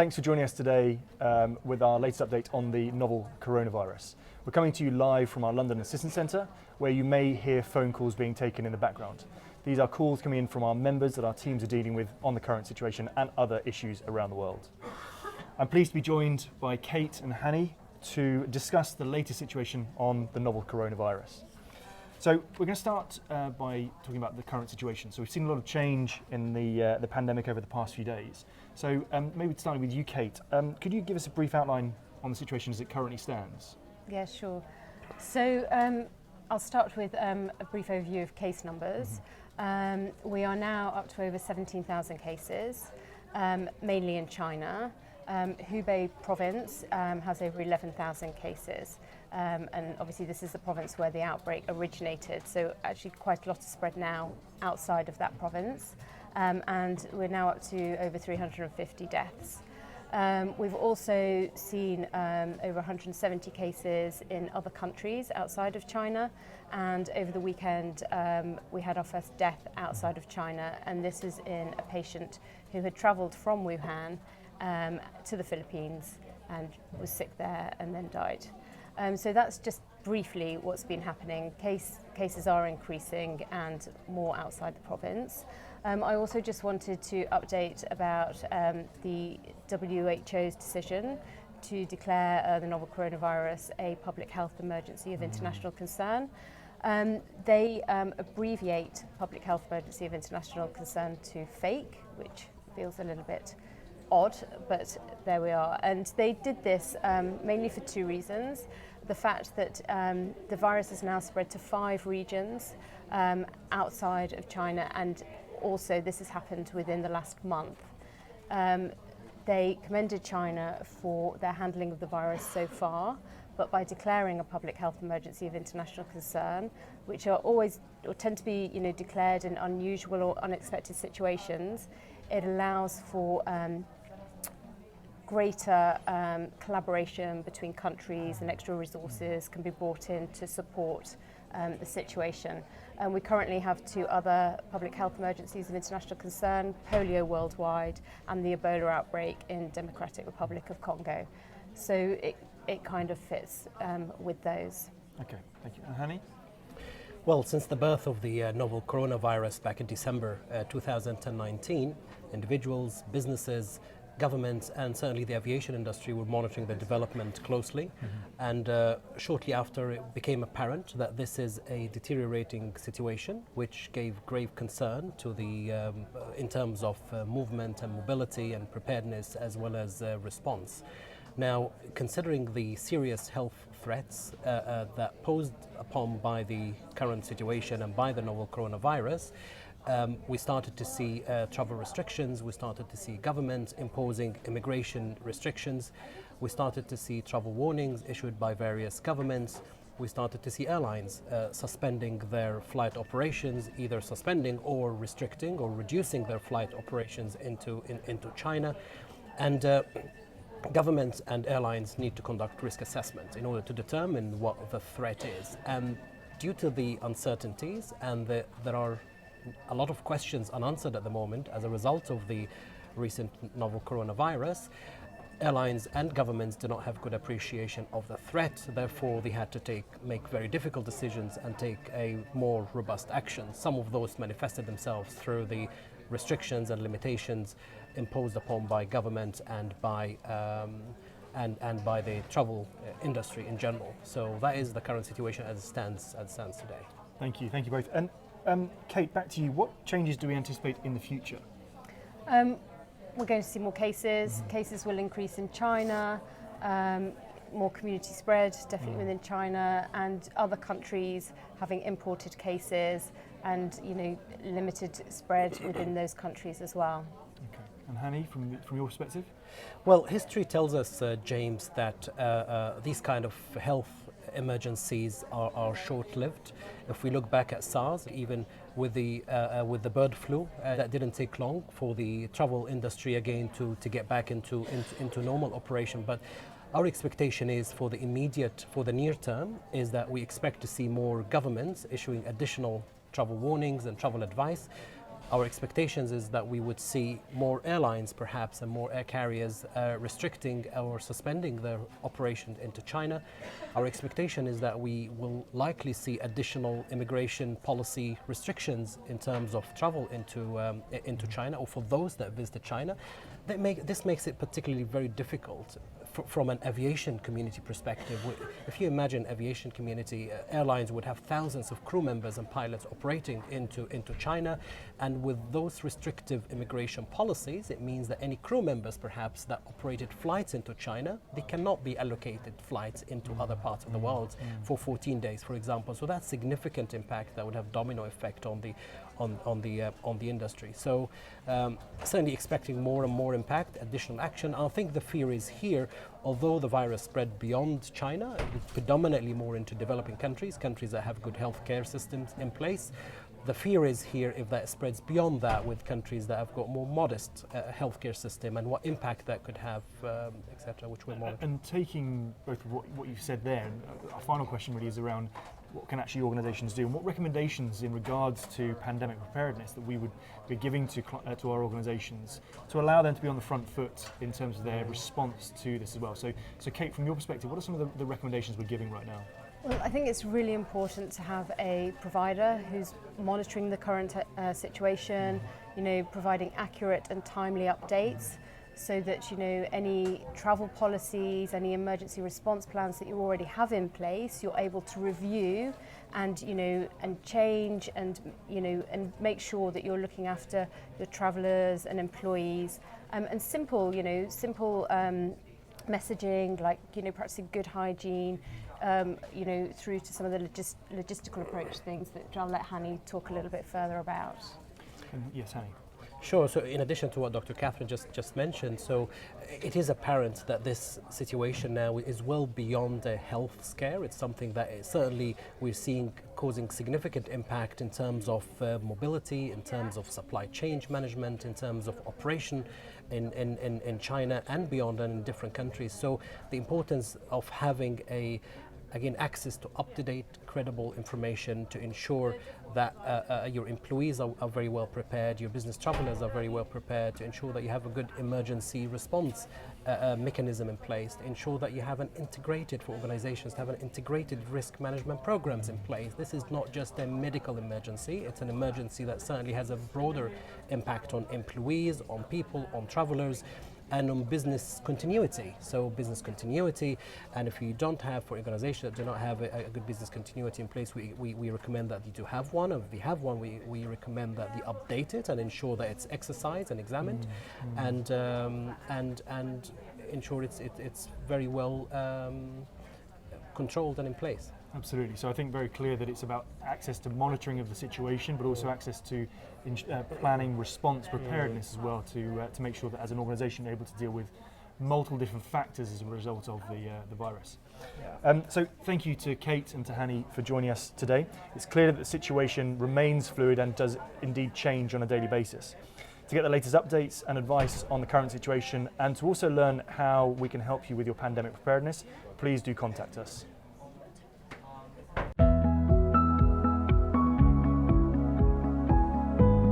Thanks for joining us today with our latest update on the novel coronavirus. We're coming to you live from our London Assistance Centre, where you may hear phone calls being taken in the background. These are calls coming in from our members that our teams are dealing with on the current situation and other issues around the world. I'm pleased to be joined by Kate and Hanny to discuss the latest situation on the novel coronavirus. So we're going to start by talking about the current situation. So we've seen a lot of change in the pandemic over the past few days. So maybe starting with you, Kate, could you give us a brief outline on the situation as it currently stands? Yeah, sure. So I'll start with a brief overview of case numbers. We are now up to over 17,000 cases, mainly in China. Hubei province has over 11,000 cases. And obviously this is the province where the outbreak originated, so actually quite a lot of spread now outside of that province. And we're now up to over 350 deaths. We've also seen over 170 cases in other countries outside of China, and over the weekend we had our first death outside of China, and this is in a patient who had travelled from Wuhan to the Philippines and was sick there and then died. So that's just briefly what's been happening. Cases are increasing and more outside the province. I also just wanted to update about the WHO's decision to declare the novel coronavirus a public health emergency of international concern. They abbreviate public health emergency of international concern to FAKE, which feels a little bit odd, but there we are. And they did this mainly for two reasons. The fact that the virus has now spread to 5 regions outside of China, and also this has happened within the last month. They commended China for their handling of the virus so far, but by declaring a public health emergency of international concern, which are always or tend to be declared in unusual or unexpected situations, it allows for greater collaboration between countries, and extra resources can be brought in to support the situation. We currently have 2 other public health emergencies of international concern: polio worldwide and the Ebola outbreak in Democratic Republic of Congo. So it kind of fits with those. Okay, thank you. And Hanny? Well, since the birth of the novel coronavirus back in December 2019, individuals, businesses, governments, and certainly the aviation industry were monitoring the development closely. And shortly after, it became apparent that this is a deteriorating situation, which gave grave concern to the in terms of movement and mobility and preparedness, as well as response. Now, considering the serious health threats that posed upon by the current situation and by the novel coronavirus, we started to see travel restrictions, we started to see governments imposing immigration restrictions, we started to see travel warnings issued by various governments, we started to see airlines suspending their flight operations, either suspending or restricting or reducing their flight operations into China. And governments and airlines need to conduct risk assessment in order to determine what the threat is. And due to the uncertainties, and there are a lot of questions unanswered at the moment as a result of the recent novel coronavirus, airlines and governments do not have good appreciation of the threat. Therefore, they had to make very difficult decisions and take a more robust action. Some of those manifested themselves through the restrictions and limitations imposed upon by government and by the travel industry in general. So that is the current situation as it stands today. Thank you both. And Kate, back to you. What changes do we anticipate in the future? We're going to see more cases. Cases will increase in China, more community spread, definitely within China, and other countries having imported cases, and limited spread within those countries as well. Okay. And Hanny, from your perspective? Well, history tells us, James, that these kind of health emergencies are short-lived. If we look back at SARS, even with the bird flu, that didn't take long for the travel industry again to get back into normal operation. But our expectation is for the near term, is that we expect to see more governments issuing additional travel warnings and travel advice, Our expectations is that we would see more airlines perhaps and more air carriers restricting or suspending their operation into China. Our expectation is that we will likely see additional immigration policy restrictions in terms of travel into China, or for those that visit China. This makes it particularly very difficult from an aviation community perspective. If you imagine aviation community, airlines would have thousands of crew members and pilots operating into China, and with those restrictive immigration policies, it means that any crew members perhaps that operated flights into China, they cannot be allocated flights into other parts of the world for 14 days, for example. So that's significant impact that would have domino effect on the industry. So certainly expecting more and more impact, additional action. I think the fear is here, although the virus spread beyond China, predominantly more into developing countries that have good healthcare systems in place. The fear is here if that spreads beyond that with countries that have got more modest healthcare system, and what impact that could have, etc., which we're monitoring. And taking both of what you've said there, and our final question really is around what can actually organisations do, and what recommendations in regards to pandemic preparedness that we would be giving to our organisations to allow them to be on the front foot in terms of their response to this as well. So Kate, from your perspective, what are some of the recommendations we're giving right now? Well, I think it's really important to have a provider who's monitoring the current situation, providing accurate and timely updates, so that any travel policies, any emergency response plans that you already have in place, you're able to review and and change and make sure that you're looking after your travellers and employees, and simple messaging like practicing good hygiene. Through to some of the logistical approach things that I'll let Hani talk a little bit further about. Yes, Hani. Sure. So in addition to what Dr. Catherine just mentioned, so it is apparent that this situation now is well beyond a health scare. It's something that certainly we're seeing causing significant impact in terms of mobility, in terms of supply chain management, in terms of operation in China and beyond, and in different countries. So the importance of having access to up-to-date, credible information to ensure that your employees are very well prepared, your business travelers are very well prepared, to ensure that you have a good emergency response mechanism in place, to ensure that you have for organizations to have an integrated risk management programs in place. This is not just a medical emergency, it's an emergency that certainly has a broader impact on employees, on people, on travelers, and on business continuity. So business continuity, and if you don't have, for organizations that do not have a good business continuity in place, we recommend that you do have one. And if you have one, we recommend that you update it and ensure that it's exercised and examined, and ensure it's very well controlled and in place. Absolutely. So I think very clear that it's about access to monitoring of the situation, but also access to planning, response, preparedness as well, to make sure that as an organisation you're able to deal with multiple different factors as a result of the virus. So thank you to Kate and to Hani for joining us today. It's clear that the situation remains fluid and does indeed change on a daily basis. To get the latest updates and advice on the current situation, and to also learn how we can help you with your pandemic preparedness, please do contact us.